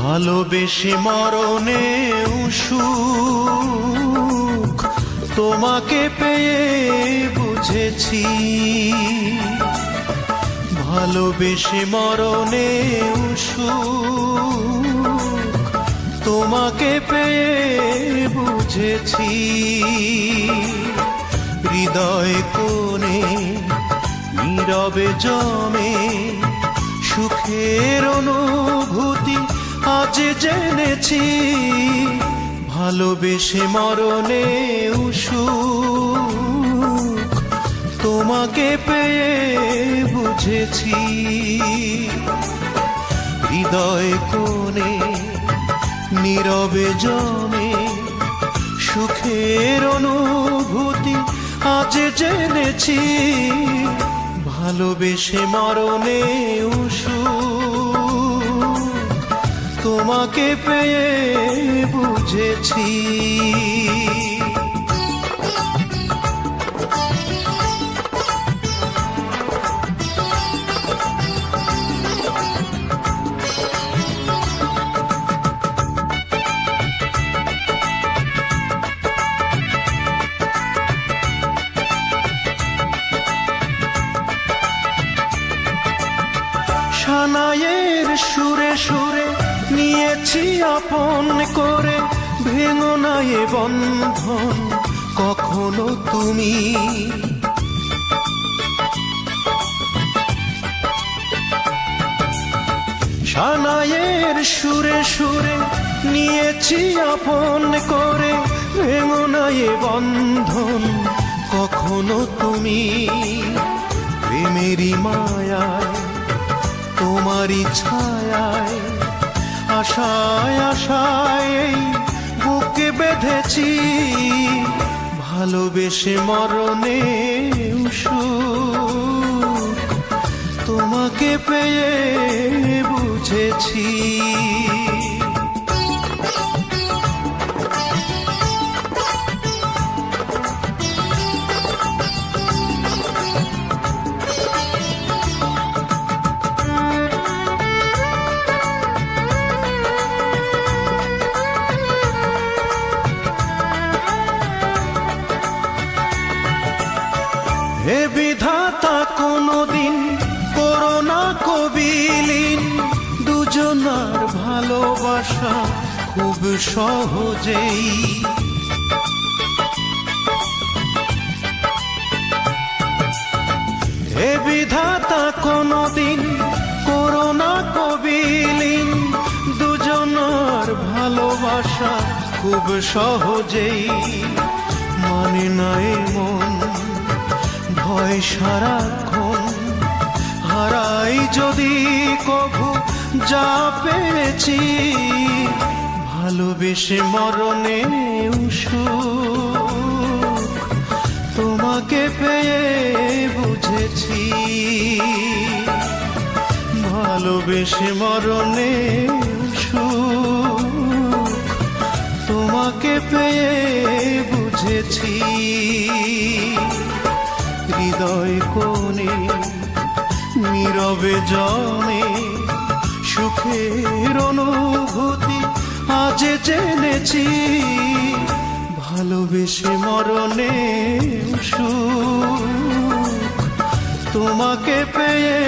ভালোবেসে মরণে সুখ তোমাকে পেয়ে বুঝেছি, ভালোবেসে মরণে সুখ তোমাকে পেয়ে বুঝেছি। হৃদয় কোণে নীরবে জমে সুখের অনুভূতি আজ জেনেছি, ভালোবেসে মরণে সুখ তোমাকে পেয়ে বুঝেছি। হৃদয় কোণে নীরবে জমে সুখের অনুভূতি আজ জেনেছি, ভালোবেসে মরণে সুখ তোমাকে পেয়ে বুঝেছি। সানাইয়ের সুরে সুরে নিয়েছি আপন করে, ভেঙো না এ বন্ধন কখনো তুমি। সানাইয়ের সুরে সুরে নিয়েছি আপন করে, ভেঙো না এ বন্ধন কখনো তুমি। প্রেমেরই মায়ায় তোমারই ছায়ায় আশায় আশায় বুকে বেঁধেছি, ভালোবেসে মরণে সুখ তোমাকে পেয়ে বুঝেছি। হে বিধাতা কোনদিন করোনা কবিলীন, দুজনার ভালোবাসা খুব সহজেই। হে বিধাতা কোনদিন করোনা কবিলীন, দুজনার ভালোবাসা খুব সহজেই। মানে নাই মন ভয় সারাক্ষণ, হারাই যদি কভু যা পেয়েছি, ভালোবেসে মরণে সুখ তোমাকে পেয়ে বুঝেছি, ভালোবেসে মরণে সুখ তোমাকে পেয়ে বুঝেছি। হৃদয় কোণে নীরবে জমে সুখের অনুভূতি আজ জেনেছি, ভালোবেসে মরণে সুখ তোমাকে পেয়ে